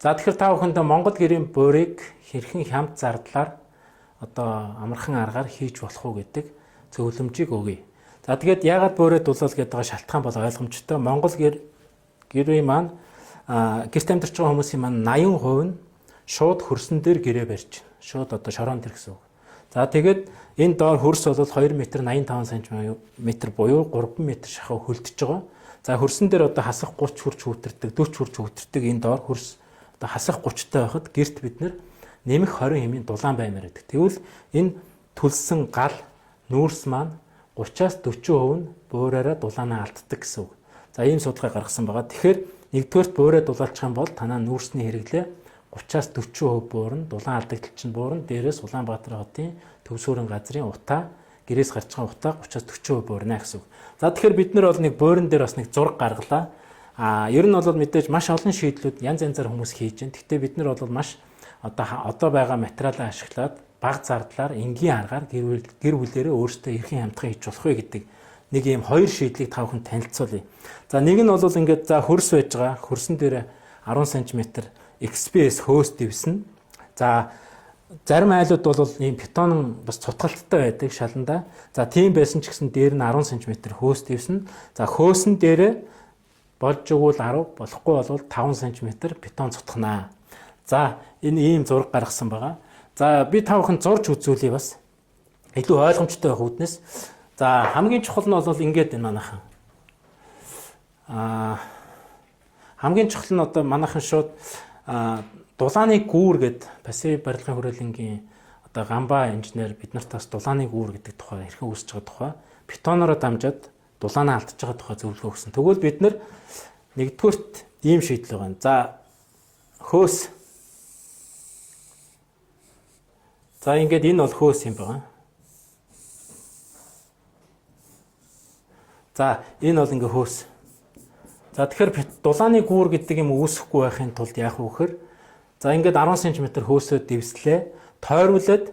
За тэгэхээр та бүхэнд Монгол гэрийн буурийг хэрхэн хямд зардлаар одоо амархан аргаар хийж болох уу гэдэг зөвлөмжийг өгье. За тэгээд яагаад буурээ дулуул гэдэг шалтгаан бол ойлгомжтой. Монгол гэрийн маань гэрт амьдарч байгаа хүмүүсийн маань 80% нь шууд хөрсөн дээр гэрээ барьж байна. Шууд одоо шорон дээр гэсэн үг. За тэгээд энэ доор хөрс бол 2 м 85 см буюу 3 м шахав хөлдөж байгаа. За хөрсөн дээр одоо хасах 30 хүрч хүүтэрдэг, 40 хүрч хүүтэрдэг энэ доор хөрс одоо хасах 30-тай байхад гэрт бид нэмэх 20 хэмийн дулаан баймаар байдаг. Тэгвэл энэ түлсэн гал нүүрс маань 30-аас 40% нь буураараа дулаанаа алддаг гэсэн үг. За ийм судалгаа гаргасан байгаа. Тэгэхээр нэгдүгээрт буураа дулаалчих юм бол танаа нүүрсний хэрэглээ 30-аас 40% буурна, дулаан алдагдал чинь буурна. Дээрээс Улаанбаатар хотын төвсүүрэн газрын утаа, гэрээс гарч байгаа утаа 30-аас 40% буурна гэсэн үг. За тэгэхээр бид нар бол нэг буурин дээр бас нэг зураг гаргалаа. Ер нь бол мэдээж маш олон шийдлүүд янз янзаар хүмүүс хийж байна. Гэхдээ бид нар бол маш одоо байгаа материалаа ашиглаад бага зардлаар энгийн аргаар гэр бүлээрээ өөрсдөө хэрхэн хямдхан хийж болох вэ гэдэг нэг ийм хоёр шийдлийг та бүхэнд танилцуулъя. За нэг нь бол ингээд за хөрс байж байгаа. Хөрсөн дээр 10 см XPS хөөс дэвснэ. За зарим айлууд бол ийм бетон бас цутгалттай байдаг шаландаа. За тийм байсан ч гэсэн дээр нь 10 см хөөс дэвснэ. За хөөсөн дээрээ болж өгвөл 10 болохгүй бол 5 см бетон цутгана. За энэ ийм зураг гаргасан байгаа. За би та бүхэнд зурж үзүүлье бас. Илүү ойлгомжтой байх үүднээс. За хамгийн чухал нь бол ингээд энэ манайхан. Хамгийн чухал нь одоо манайхан шууд дулааны гүүр гэд пассив барилгын хүрээлэнгийн одоо гамбаа инженер бид нарт бас дулааны гүүр гэдэг тухай хэрхэн үүсэж байгаа тухай бетоноор дамжаад дулаанаа алдчихж байгаа тухай зөвлөгөө өгсөн. Тэгвэл бид нар нэгдүгürt ийм шийдэл байгаа. За хөөс. За ингээд энэ бол хөөс юм байна. За энэ бол ингээ хөөс. За тэгэхээр дулааны гүүр гэдэг юм үүсэхгүй байхын тулд яах вэ гэхээр за ингээд 10 см хөөсөө дэвслээ, тойруулаад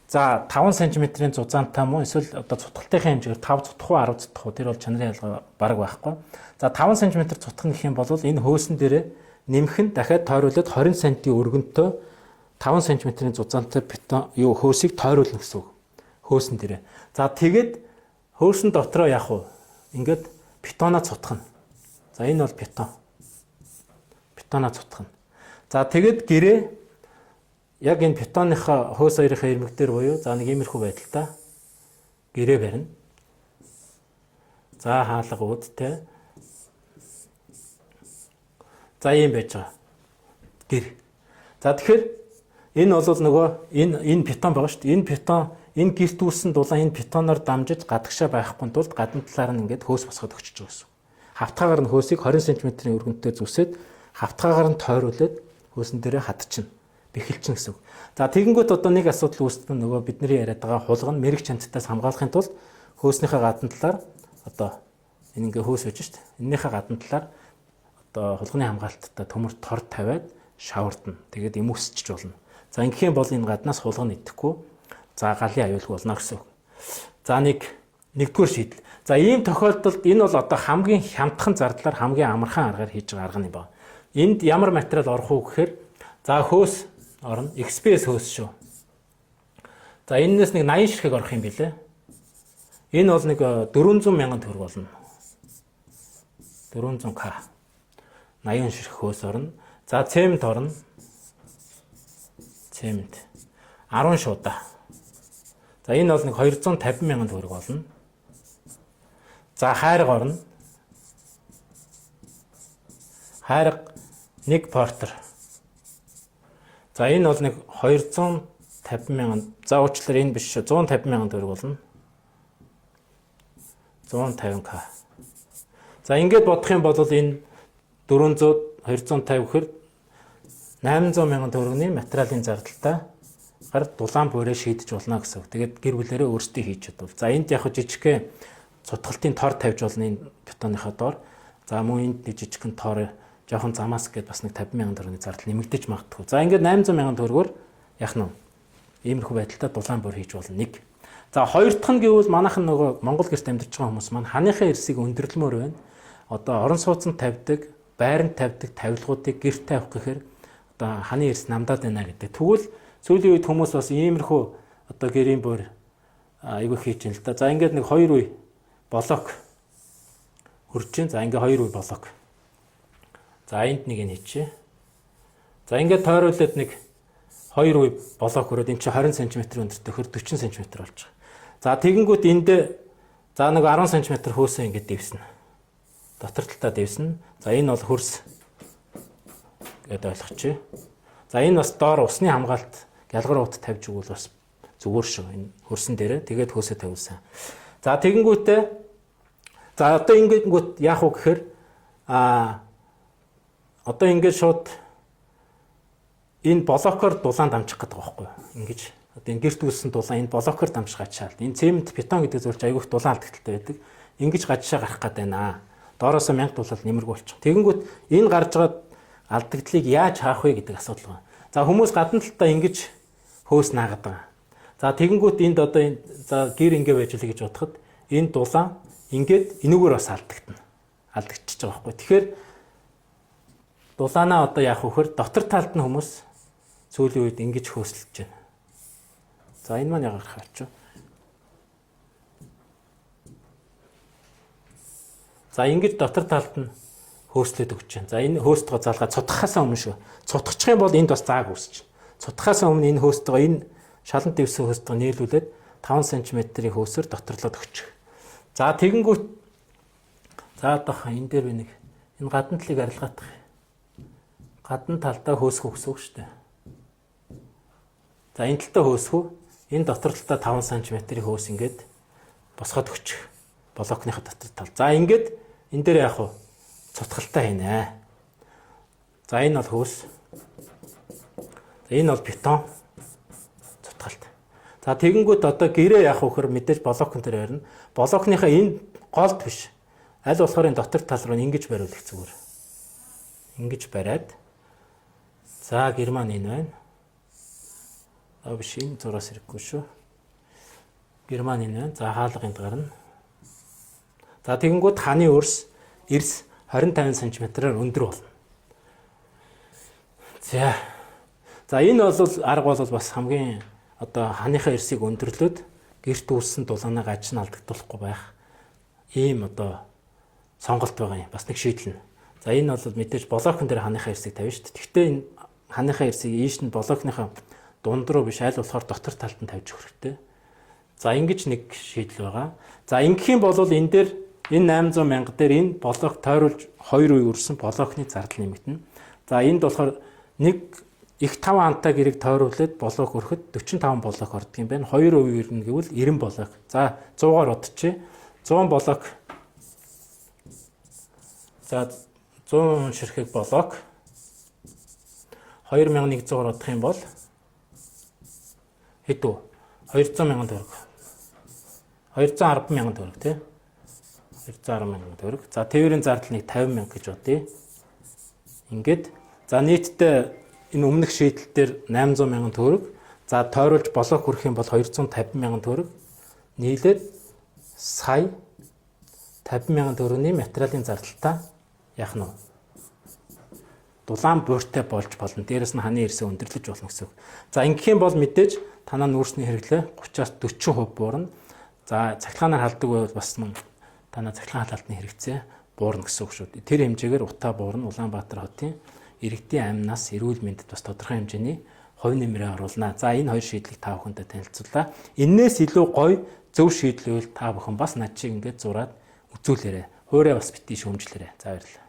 за 5 см-ийн зузаантай мөн эсвэл одоо цутгалтын хэмжээр 5 цутгах уу 10 цутгах уу тэр бол чанарын ялгаа бараг байхгүй. За 5 см цутгах гэх юм бол энэ хөөсөн дээрээ нэмэх нь дахиад тойруулаад 20 см өргөнтөө 5 см-ийн зузаантай бетон хөөсийг тойруулна гэсэн үг. Хөөсөн дээрээ. За тэгээд хөөсөн дотроо яах вэ? Ингээд бетоноо цутгах нь. За энэ бол бетон. Бетоноо цутгах нь. За тэгээд гэрээ яг энэ бетоныхаа хөөс хоёрынхаа ирмэг дээр буюу за нэг иймэрхүү байдалтай гэрээ барина. За хаалга үүдтэй. За ийм байж байгаа. Гэр. За тэгэхээр энэ бол нөгөө энэ бетон байгаа шүү дээ. Энэ бетон энэ гэрт үүссэн дулаан энэ бетоноор дамжиж гадагшаа байхгүй тулд гадна талаар нь ингээд хөөс босгоод өгч байгаа гэсэн. Хавтгаагаар нь хөөсийг 20 см-ийн өргөнтэй зүсээд хавтгаагаар нь тойруулаад хөөсөн дээрээ хатчихна. Бэхэлчихнэ гэсэн үг. За тэгэнгүүт одоо нэг асуудал үүснэ нөгөө бидний яриад байгаа хулгана мэрэг чанцтаас хамгаалахын тулд хөөснийхээ гадна талаар одоо энэ ингээ хөөс байж шүү дээ. Эннийхээ гадна талаар одоо хулганы хамгаалттай төмөр тор тавиад шавардна. Тэгээд юм өсчих болно. За ингэх юм бол энэ гаднаас хулгана идэхгүй. За галын аюулгүй болно гэсэн үг. За нэгдүгээр шийдэл. За ийм тохиолдолд энэ бол одоо хамгийн хямдхан зардлаар хамгийн амархан аргаар хийж байгаа арга юм байна. Энд ямар материал орох уу гэхээр за хөөс орно. XPS хөөс шүү. За энэс нэг 80 ширхэг орох юм билээ. Энэ бол нэг 400 мянган төгрөг болно. 400k. 80 ширхэг хөөс орно. За цемент орно. Цемент 10 шуудаа. За энэ бол нэг 250 мянган төгрөг болно. За хайрга орно. Хайрга 1 портер. За энэ бол нэг 250 мянган. За уучлаарай энэ биш шүү. 150 мянган төгрөг болно. 150k. За ингээд бодох юм бол энэ 400 250 гэхээр 800 мянган төгрөгийн материалын зардалтай гар дулаан буураа шийдэж болно гэсэн үг. Тэгээд гэр бүлээрээ өөрсдөө хийж чадвал. За энд яг жижигхэн цутгалтын тор тавьж болно энэ бетоныхаа доор. За мөн энд нэг жижигхэн тор жоохон замаас гээд бас нэг 50 мянган төгрөгийн зардал нэмэгдэж магадгүй. За ингээд 800 мянган төгрөгөөр яах нь иймэрхүү байдалтай дулаан буур хийж болно нэг. За хоёр дахь нь гэвэл манайхан нөгөө Монгол гэрт амьдарч байгаа хүмүүс маань ханыхаа эрсийг өндөрлмөр байна. Одоо орон сууцнд тавьдаг, байранд тавьдаг тавилгуудыг гэрт тавих гэхээр одоо ханы эрс намдаад байна гэдэг. Тэгвэл сүүлийн үед хүмүүс бас иймэрхүү одоо гэрийн буур айгүй хийж ин л да. За ингээд нэг 2 үе блок хурж чинь. За ингээд 2 үе блок. За энд нэг нь хийчихье. За ингээд тойруулаад нэг 2 үе блок хөрөөд эн чинь 20 см өндөртэй хөр 40 см болж байгаа. За тэгэнгүүт энд за нэг 10 см хөөсөө ингээд дэвснэ. Дотор талтаа дэвснэ. За энэ бол хөрс гэдэг ойлгочих. За энэ бас доор усны хамгаалт гялгар уут тавьж өгвөл бас зүгээр шүү. Энэ хөрсөн дээрээ тэгээд хөөсөө тавьсан. За тэгэнгүүтээ за одоо ингэнгүүт яах вэ гэхээр одоо ингээд шууд энэ блокоор дулаан дамжих гэдэг байгаа байхгүй. Ингэж одоо энэ гэрт үүссэн дулаан энэ блокоор дамжих гачаал. Энэ цемент бетон гэдэг зүйлч айгүйх дулаан алдагталтай байдаг. Ингэж гачшаа гарах гээд байна. Доороос 1000 дулаал нэмэргүй болчих. Тэгэнгүүт энэ гарч байгаа алдагдлыг яаж хаах вэ гэдэг асуудал байна. За хүмүүс гадна талтаа ингэж хөөс наагаад байгаа. За тэгэнгүүт энд одоо энэ за гэр ингэ байж л гэж бодоход энэ дулаан ингээд энүүгээр бас алдагдана. Алдагдчихж байгаа байхгүй. Тэгэхээр дулаанаа одоо яах вэ гэхээр дотор талд нь хүмүүс сүүлийн үед ингэж хөөслөж байна. За энэ маань ягарах авч. За ингэж дотор талд нь хөөслөд өгч байна. За энэ хөөстгөө залгаа цутгахаас өмнө шүү. Цутгачих юм бол энд бас зааг үүсэж байна. Цутгахаас өмнө энэ хөөстгөө энэ шалан дэвсэн хөөстгөө нийлүүлээд 5 см-ийн хөөсөөр доторлоод өгчих. За тэгэнгүүт за одоо энэ дээр би нэг энэ гадна талыг арилгаах. Гадна талдаа хөөсгөх гэсэн үг шүү дээ. За энэ талтаа хөөсгөө энэ дотор талтаа 5 см-ийн хөөс ингээд босгоод өгчих. Блокныхаа дотор тал. За ингээд энэ дээр яах вэ? Цутгалтай хийнэ. За энэ бол хөөс. За энэ бол бетон цутгалт. За тэгэнгүүт одоо гэрээ яах вэ гэхээр мэдээж блокн дээр ярина. Блокныхаа энэ голд биш. Аль болохоор энэ дотор тал руу ингэж бариулах зүгээр. Ингэж бариад. За гэр маань энэ байна. Аа биш энэ зураас хэрэггүй шүү. Гэр маань энэ байна. За хаалга энд гарна. За тэгэнгүүт ханы эрс 20-50 см-аар өндөр болно. За энэ бол арга бол бас хамгийн одоо ханыхаа эрсийг өндөрлөөд гэрт үүссэн дулаанаа гаж нь алдагдуулахгүй байх ийм одоо сонголт байгаа юм. Бас нэг шийдэл нь. За энэ бол мэдээж блокн дээр ханыхаа эрсийг тавина шүү дээ. Гэхдээ энэ ханыхаа эрсийг ийш нь блокныхаа дунд руу биш аль болохоор дотор талд нь тавьж өгөх хэрэгтэй. За ингэж нэг шийдэл байгаа. За ингэх юм бол энэ дээр энэ 800 мянга дээр энэ блок тойруулж 2 үе өрсөн блокны зардал нэмэгдэнэ. За энд болохоор нэг их 5 антай гэрэг тойруулаад блок өрөхөд 45 блок ордог юм байна. 2 үе өрнө гэвэл 90 блок. За 100-аар бодчих. 100 блок. За 100 ширхэг блок 2100-аар бодох юм бол хэд вэ? 200 мянган төгрөг. 210 мянган төгрөг тий. 210 мянган төгрөг. За тээврийн зардал нэг 50 мянга гэж бодъё. Ингээд за нийтдээ энэ өмнөх шийдэл дээр 800 мянган төгрөг. За тойруулж блок хүрэх юм бол 250 мянган төгрөг. Нийлээд сая 50 мянган төгрөгийн материалын зардалтай яах нь вэ? Дулаан бууртай болж болно. Дээрээс нь ханы эрсээ өндөрлөж болно гэсэн үг. За ингэх юм бол мэдээж танаа нүүрсний хэрэглээ 30-аас 40% буурна. За цахилгаанаар халдаг байвал бас танаа цахилгаан халаалтны хэрэгцээ буурна гэсэн үг шүү. Тэр хэмжээгээр утаа буурна. Улаанбаатар хотын иргэдийн амнаас эрүүл мэндэд бас тодорхой хэмжээний хувь нэмрээ оруулна. За энэ хоёр шийдлийг та бүхэндээ танилцууллаа. Энээс илүү гоё зөв шийдлүүл та бүхэн бас над шиг ингээд зураад үзүүлээрэй. Хуурай бас битгий шүүмжлээрэй. За баярлалаа.